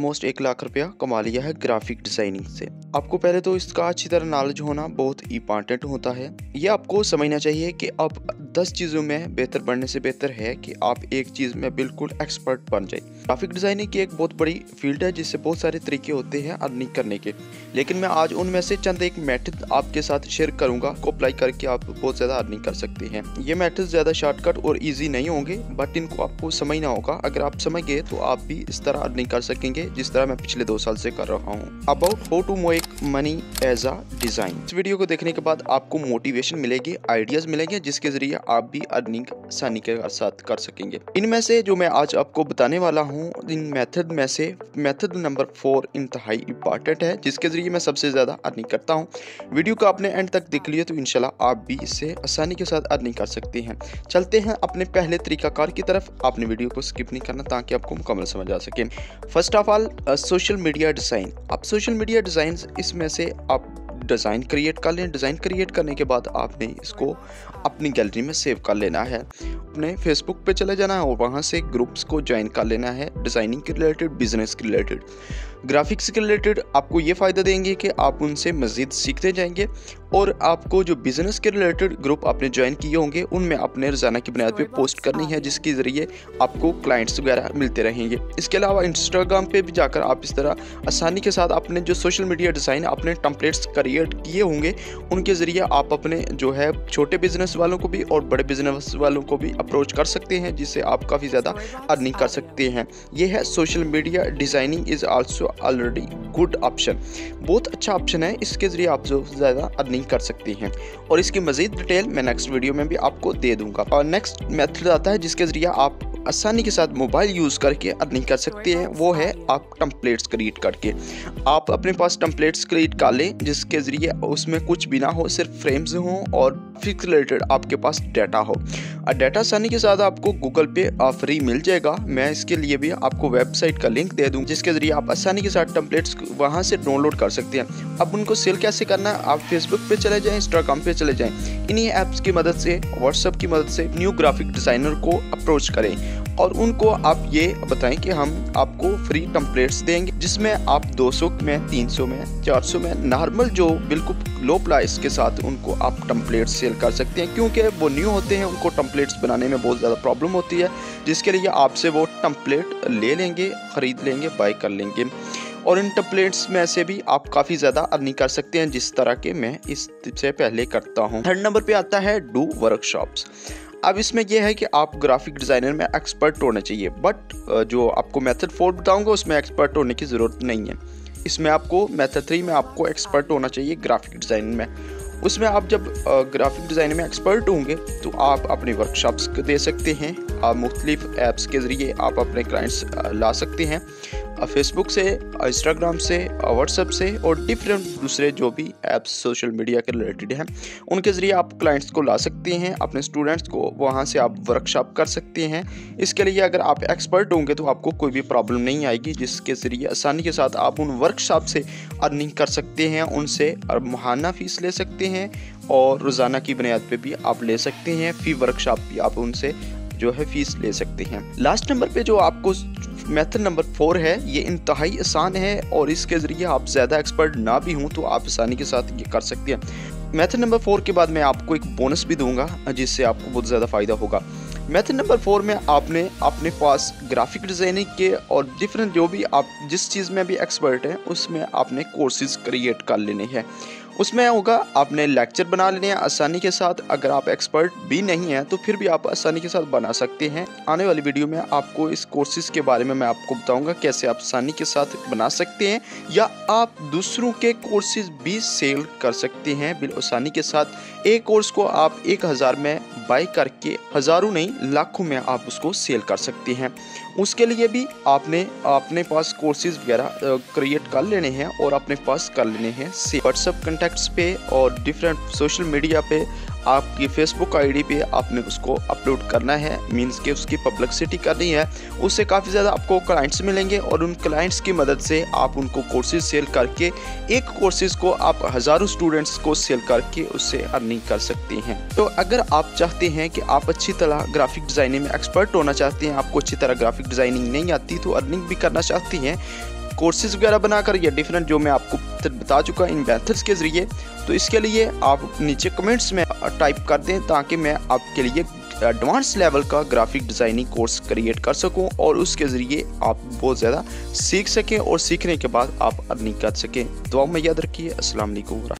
Almost 1 lakh रुपया कमा लिया है ग्राफिक डिजाइनिंग से। आपको पहले तो इसका अच्छी तरह नॉलेज होना बहुत इंपॉर्टेंट होता है। ये आपको समझना चाहिए कि आप 10 चीज़ों में बेहतर बनने से बेहतर है कि आप एक चीज़ में बिल्कुल एक्सपर्ट बन जाए। ग्राफिक डिजाइनिंग की एक बहुत बड़ी फील्ड है जिससे बहुत सारे तरीके होते हैं अर्निंग करने के, लेकिन मैं आज उनमें से चंद एक मेथड आपके साथ शेयर करूंगा को अप्लाई करके आप बहुत ज़्यादा अर्निंग कर सकते हैं। ये मेथड ज़्यादा शॉर्टकट और ईजी नहीं होंगे, बट इनको आपको समझना होगा। अगर आप समझ गए तो आप भी इस तरह अर्निंग कर सकेंगे जिस तरह मैं पिछले 2 साल से कर रहा हूँ। About how to make money as a design. इस वीडियो को देखने के बाद आपको मोटिवेशन मिलेगी, आइडियाज मिलेंगे जिसके जरिए आप भी अर्निंग आसानी के साथ कर सकेंगे। इनमें से जो मैं आज आपको बताने वाला हूँ, इन मेथड में से मेथड नंबर 4 इंतहाई इंपॉर्टेंट है जिसके जरिए मैं सबसे ज्यादा अर्निंग करता हूँ। वीडियो को आपने एंड तक देख लिया तो इंशाल्लाह आप भी इससे आसानी के साथ अर्निंग कर सकते हैं। चलते हैं अपने पहले तरीकाकार की तरफ। आपने वीडियो को स्किप नहीं करना ताकि आपको मुकम्मल समझ आ सके। First of all social media design. आप सोशल मीडिया डिज़ाइन इसमें से आप डिज़ाइन क्रिएट कर लें। डिज़ाइन क्रिएट करने के बाद आपने इसको अपनी गैलरी में सेव कर लेना है। अपने फेसबुक पे चले जाना है और वहाँ से ग्रुप्स को ज्वाइन कर लेना है। डिज़ाइनिंग के रिलेटेड, बिजनेस के रिलेटेड, ग्राफिक्स के रिलेटेड आपको ये फ़ायदा देंगे कि आप उनसे मज़ीद सीखते जाएंगे और आपको जो बिज़नेस के रिलेटेड ग्रुप आपने ज्वाइन किए होंगे उनमें अपने रोज़ाना की बुनियाद पे पोस्ट करनी है जिसके ज़रिए आपको क्लाइंट्स वगैरह मिलते रहेंगे। इसके अलावा इंस्टाग्राम पे भी जाकर आप इस तरह आसानी के साथ अपने जो सोशल मीडिया डिज़ाइन अपने टेम्पलेट्स क्रिएट किए होंगे उनके ज़रिए आप अपने जो है छोटे बिजनेस वालों को भी और बड़े बिजनेस वालों को भी अप्रोच कर सकते हैं जिससे आप काफ़ी ज़्यादा अर्निंग कर सकते हैं। ये है social media designing is also already good option. बहुत अच्छा ऑप्शन है, इसके ज़रिए आप जो ज़्यादा अर्निंग कर सकते हैं और इसकी मज़ीद डिटेल मैं नेक्स्ट वीडियो में भी आपको दे दूंगा। और नेक्स्ट मेथड आता है जिसके ज़रिए आप आसानी के साथ मोबाइल यूज़ करके अर्निंग कर सकते हैं। वो है आप टेम्पलेट्स क्रिएट करके। आप अपने पास टेम्पलेट्स क्रिएट कर लें जिसके ज़रिए उसमें कुछ भी ना हो, सिर्फ फ्रेम्स हों और फिक्स रिलेटेड आपके पास डाटा हो। और डाटा आसानी के साथ आपको गूगल पे फ्री मिल जाएगा। मैं इसके लिए भी आपको वेबसाइट का लिंक दे दूँ जिसके ज़रिए आप आसानी के साथ टेम्पलेट्स वहाँ से डाउनलोड कर सकते हैं। अब उनको सेल कैसे करना है, आप फेसबुक पे चले जाएँ, इंस्टाग्राम पे चले जाएँ, इन्हीं ऐप्स की मदद से, व्हाट्सएप की मदद से न्यू ग्राफिक डिज़ाइनर को अप्रोच करें और उनको आप ये बताएं कि हम आपको फ्री टेम्पलेट्स देंगे जिसमें आप 200 में, 300 में, 400 में नॉर्मल जो बिल्कुल लो प्राइस के साथ उनको आप टेम्पलेट्स सेल कर सकते हैं। क्योंकि वो न्यू होते हैं, उनको टेम्पलेट्स बनाने में बहुत ज़्यादा प्रॉब्लम होती है जिसके लिए आपसे वो टेम्पलेट ले लेंगे, ख़रीद लेंगे, बाय कर लेंगे और इन टेम्पलेट्स में से भी आप काफ़ी ज़्यादा अर्निंग कर सकते हैं जिस तरह के मैं इससे पहले करता हूँ। थर्ड नंबर पे आता है डू वर्कशॉप्स। अब इसमें यह है कि आप ग्राफिक डिज़ाइनर में एक्सपर्ट होना चाहिए, बट जो आपको मेथड 4 बताऊंगा उसमें एक्सपर्ट होने की ज़रूरत नहीं है। इसमें आपको मेथड 3 में आपको एक्सपर्ट होना चाहिए ग्राफिक डिज़ाइन में। उसमें आप जब ग्राफिक डिज़ाइन में एक्सपर्ट होंगे तो आप अपने वर्कशॉप्स दे सकते हैं। आप मुख्तलिफ ऐप्स के ज़रिए आप अपने क्लाइंट्स ला सकते हैं, फेसबुक से, इंस्टाग्राम से, व्हाट्सएप से और डिफरेंट दूसरे जो भी ऐप्स सोशल मीडिया के रिलेटेड हैं उनके ज़रिए आप क्लाइंट्स को ला सकते हैं, अपने स्टूडेंट्स को वहाँ से आप वर्कशॉप कर सकते हैं। इसके लिए अगर आप एक्सपर्ट होंगे तो आपको कोई भी प्रॉब्लम नहीं आएगी जिसके ज़रिए आसानी के साथ आप उन वर्कशॉप से अर्निंग कर सकते हैं, उनसे माहाना फ़ीस ले सकते हैं और रोज़ाना की बुनियाद पे भी आप ले सकते हैं। फ़ी वर्कशॉप भी आप उनसे जो है फीस ले सकते हैं। लास्ट नंबर पे जो आपको मेथड नंबर 4 है, ये इंतहाई आसान है और इसके ज़रिए आप ज़्यादा एक्सपर्ट ना भी हों तो आप आसानी के साथ ये कर सकते हैं। मेथड नंबर 4 के बाद मैं आपको एक बोनस भी दूंगा जिससे आपको बहुत ज़्यादा फ़ायदा होगा। मेथड नंबर 4 में आपने अपने पास ग्राफिक डिज़ाइनिंग के और डिफरेंट जो भी आप जिस चीज़ में भी एक्सपर्ट हैं उसमें आपने कोर्सेज क्रिएट कर लेने हैं। उसमें होगा आपने लेक्चर बना लेने हैं आसानी के साथ। अगर आप एक्सपर्ट भी नहीं हैं तो फिर भी आप आसानी के साथ बना सकते हैं। आने वाली वीडियो में आपको इस कोर्सेज के बारे में मैं आपको बताऊंगा कैसे आप आसानी के साथ बना सकते हैं या आप दूसरों के कोर्सेज भी सेल कर सकते हैं बिल आसानी के साथ। एक कोर्स को आप 1000 में बाय करके हज़ारों नहीं लाखों में आप उसको सेल कर सकते हैं। उसके लिए भी आपने अपने पास कोर्सेज वगैरह क्रिएट कर लेने हैं और अपने पास कर लेने हैं व्हाट्सएप कॉन्टैक्ट्स पे और डिफरेंट सोशल मीडिया पे आपकी फेसबुक आईडी पे आपने उसको अपलोड करना है, मींस के उसकी पब्लिसिटी करनी है। उससे काफ़ी ज़्यादा आपको क्लाइंट्स मिलेंगे और उन क्लाइंट्स की मदद से आप उनको कोर्सेज सेल करके एक कोर्सेज को आप हज़ारों स्टूडेंट्स को सेल करके उससे अर्निंग कर सकते हैं। तो अगर आप चाहते हैं कि आप अच्छी तरह ग्राफिक डिज़ाइनिंग में एक्सपर्ट होना चाहते हैं, आपको अच्छी तरह ग्राफिक डिज़ाइनिंग नहीं आती तो अर्निंग भी करना चाहती हैं कोर्सेज वगैरह बनाकर या डिफरेंट जो मैं आपको बता चुका इन मेथड्स के ज़रिए। तो इसके लिए आप नीचे कमेंट्स में टाइप कर दें ताकि मैं आपके लिए एडवांस लेवल का ग्राफिक डिज़ाइनिंग कोर्स क्रिएट कर सकूं और उसके ज़रिए आप बहुत ज़्यादा सीख सकें और सीखने के बाद आप अर्निंग कर सकें। दुआ में याद रखिए। अस्सलाम वालेकुम।